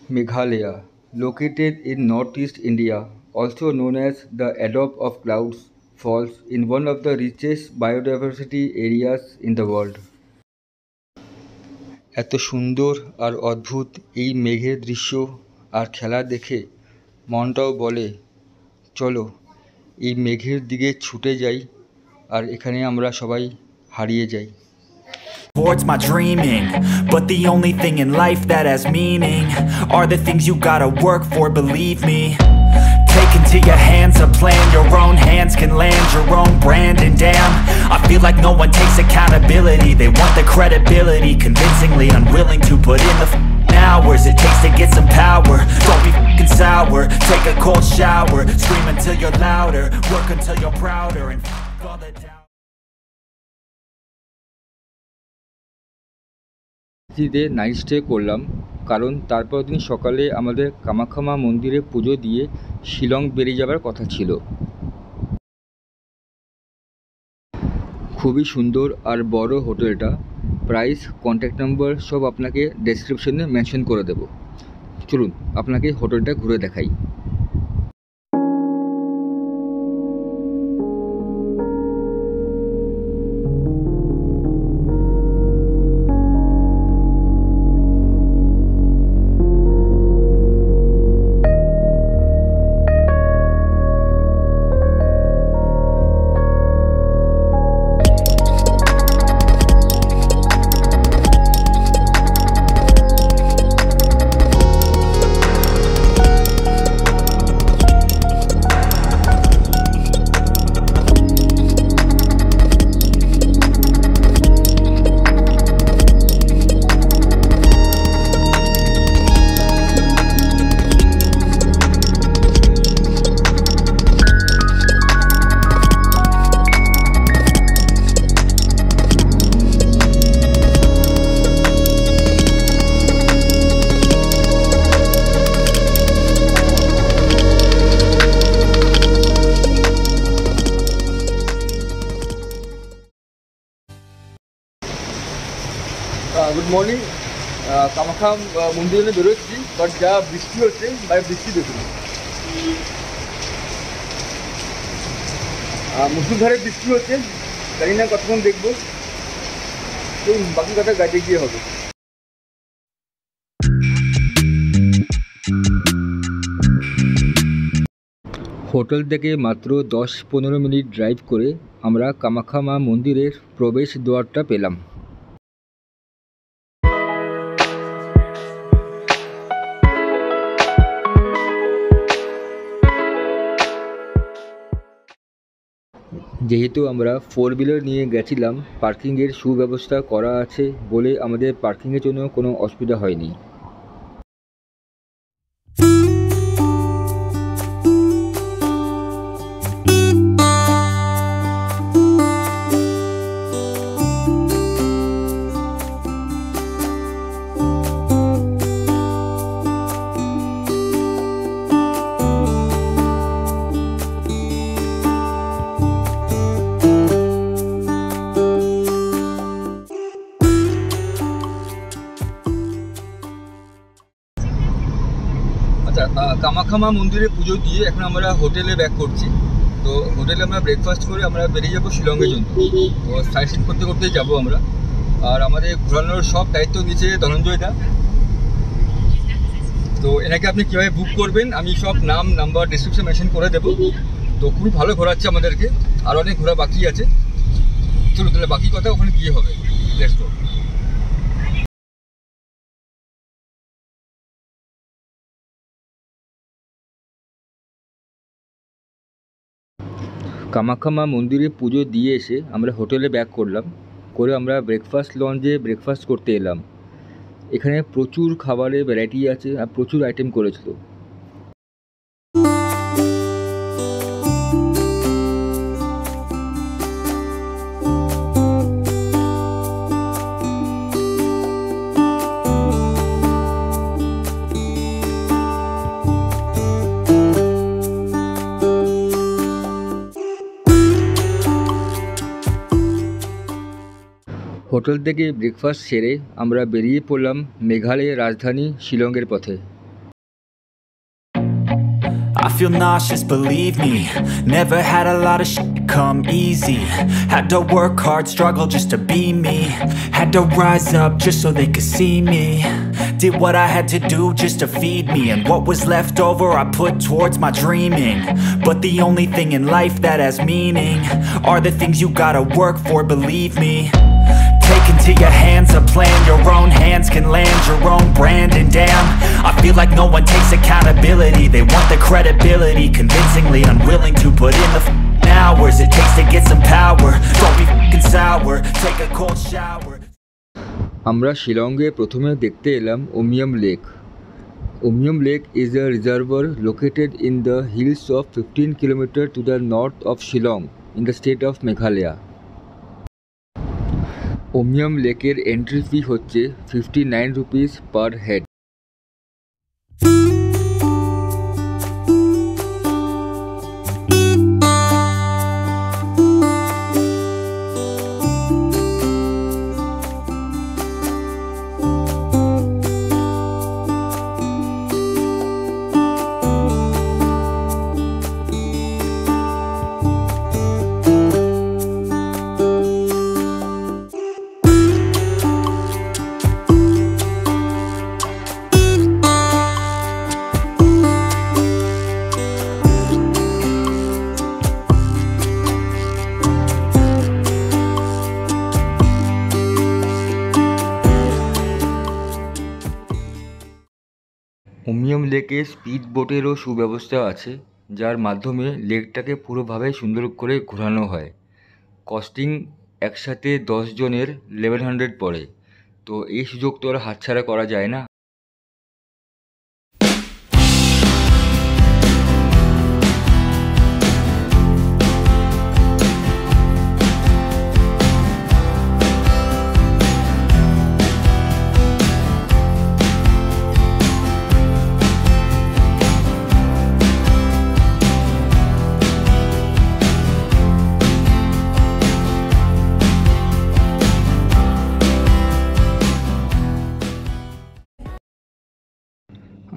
Meghalaya, located in northeast India, also known as the Adobe of Clouds, falls in one of the richest biodiversity areas in the world. এত সুন্দর আর অদ্ভুত এই মেঘের দৃশ্য আর খেলা দেখে মনটাও বলে চলো এই মেঘের দিকে ছুটে যাই আর এখানে আমরা সবাই হারিয়ে যাই। Towards my dreaming, but the only thing in life that has meaning are the things you gotta work for, believe me. Take into your hands a plan, your own hands can land your own brand. And damn, I feel like no one takes accountability. They want the credibility, convincingly unwilling to put in the hours it takes to get some power. Don't be f***ing sour, take a cold shower, scream until you're louder, work until you're prouder, and f*** all the doubt. দিতে night stay করলাম, কারণ তারপর দিন সকালে আমাদের কামাখ্যা মা মন্দিরে পুজো দিয়ে শিলং বেরিয়ে যাবার কথা ছিল। খুবই সুন্দর আর বড় হোটেলটা, প্রাইস, কন্ট্যাক্ট নাম্বার সব আপনাকে ডেসক্রিপশনে মেনশন করে দেব। চলুন আপনাকে হোটেলটা ঘুরে দেখাই। Good morning. কামাখ্যা মন্দিরে বেরোচ্ছি, বাট যা বৃষ্টি হচ্ছে ভাই, বৃষ্টি দেখুন, মুসুলধারে বৃষ্টি হচ্ছে, জানি না কতক্ষণ দেখবো, বাকি কথা গাড়ি গিয়ে হবে। হোটেল থেকে মাত্র 10-15 মিনিট ড্রাইভ করে আমরা কামাখ্যা মা মন্দিরের প্রবেশ দ্বারটা পেলাম। যেহেতু আমরা 4 হুইলার নিয়ে গেছিলাম, পার্কিংয়ের সুব্যবস্থা করা আছে বলে আমাদের পার্কিংয়ের জন্য কোনো অসুবিধা হয়নি। কামাখ্যা মা মন্দিরে পুজো দিয়ে এখন আমরা হোটেলে ব্যাক করছি। তো হোটেলে আমরা ব্রেকফাস্ট করে আমরা বেরিয়ে যাবো শিলংয়ের জন্য। তো সাইট সিন করতে করতেই যাবো আমরা। আর আমাদের ঘোরানোর সব দায়িত্ব দিয়েছে ধনঞ্জয় দা। তো এনাকে আপনি কীভাবে বুক করবেন আমি সব নাম নাম্বার ডিসক্রিপশন মেনশন করে দেবো। তো খুবই ভালো ঘোরাচ্ছে আমাদেরকে, আর অনেক ঘোরা বাকি আছে। চলো তাহলে বাকি কথা ওখানে গিয়ে হবে। Let's go. কামাখ্যা মা মন্দিরে পুজো দিয়ে এসে আমরা হোটেলে ব্যাক করলাম, করে আমরা ব্রেকফাস্ট লঞ্চে ব্রেকফাস্ট করতে এলাম। এখানে প্রচুর খাবারের ভ্যারাইটি আছে আর প্রচুর আইটেম করেছিল। হোটেল থেকে ব্রেকফাস্ট সেরে আমরা বেরিয়ে পড়লাম মেঘালয়ের রাজধানী শিলংয়ের পথে। feel nauseous, believe me. Never had a lot of shit come easy. Had to work hard, struggle just to be me. Had to rise up just so they could see me. Did what I had to do just to feed me, and what was left over I put towards my dreaming. But the only thing in life that has meaning are the things you gotta work for, believe me. Take into your hands a plan, your own hands can land your own brand. And damn, I feel like no one takes accountability. They want the credibility, convincingly unwilling to put in the hours it takes to get some power. Don't be fucking sour, take a cold shower. আমরা শিলংয়ে প্রথমে দেখতে এলাম Umiam lake. Umiam lake is a reservoir located in the hills of 15 km to the north of Shillong in the state of Meghalaya. ওমিয়াম লেকের entry fee হচ্ছে 59 rupees per head। ওমিয়াম লেকে speed বোটেরও সুব্যবস্থা আছে, যার মাধ্যমে লেকটাকে পুরোভাবে সুন্দর করে ঘোরানো হয়। কস্টিং একসাথে 10 জনের 1100 পড়ে। তো এই সুযোগ তো আর হাতছাড়া করা যায় না।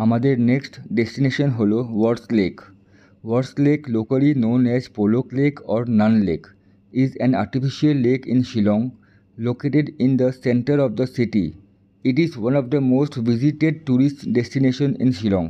আমাদের নেক্সট ডেস্টিনেশন হলো ওয়ার্স lake. Wars lake, locally known as Polok Lake or Nun Lake, is an artificial lake in Shillong, located in the center of the city. It is one of the most visited tourist destinations in Shillong.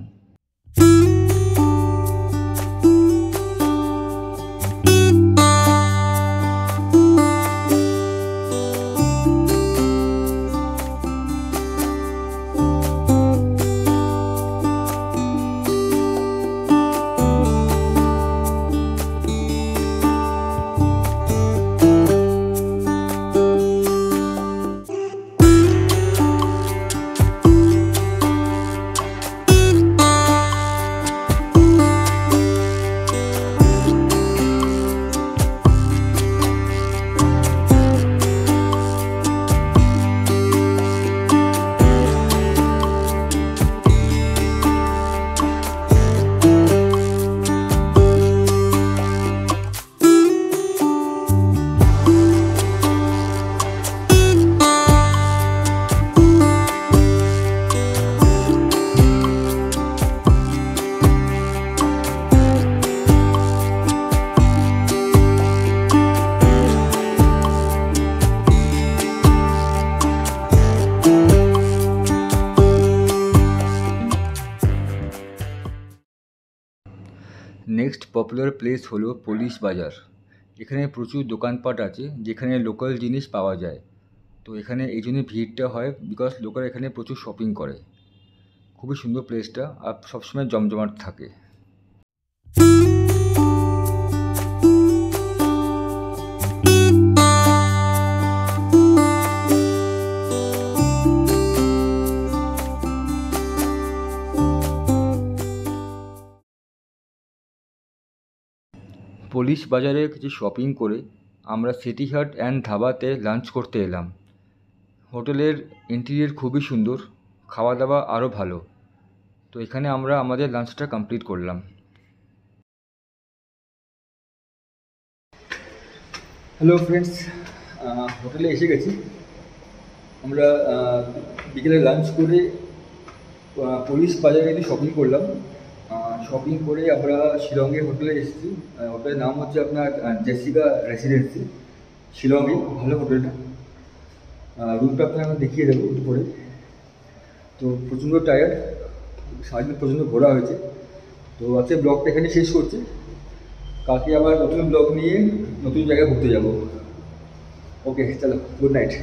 Next popular place হলো police বাজার। এখানে প্রচুর দোকানপাট আছে যেখানে local জিনিস পাওয়া যায়। তো এখানে এই জন্য ভিড়টা হয় বিকজ লোকেরা এখানে প্রচুর শপিং করে। খুবই সুন্দর প্লেসটা, আর সবসময় জমজমাট থাকে। পুলিশ বাজারে কিছু শপিং করে আমরা সিটি হাট অ্যান্ড ধাবাতে লাঞ্চ করতে এলাম। হোটেলের ইন্টেরিয়র খুবই সুন্দর, খাওয়া দাওয়া আরও ভালো। তো এখানে আমরা আমাদের লাঞ্চটা কমপ্লিট করলাম। হ্যালো ফ্রেন্ডস, হোটেলে এসে গেছি। আমরা বিকেলে লাঞ্চ করে পুলিশ বাজারে গিয়ে শপিং করলাম। শপিং করে আমরা শিলংয়ে হোটেলে এসেছি। হোটেলের নাম হচ্ছে আপনার জেসিকা রেসিডেন্সি, শিলংয়ে। ভালো হোটেলটা, রুমটা আপনার আমরা দেখিয়ে দেবো একটু পরে। তো প্রচণ্ড টায়ার্ড, সারাদিন প্রচণ্ড ঘোরা হয়েছে। তো আজকে ব্লগটা এখানে শেষ করছি। কালকে আবার নতুন ব্লগ নিয়ে নতুন জায়গায় ঘুরতে যাবো। ওকে, চলো, গুড নাইট।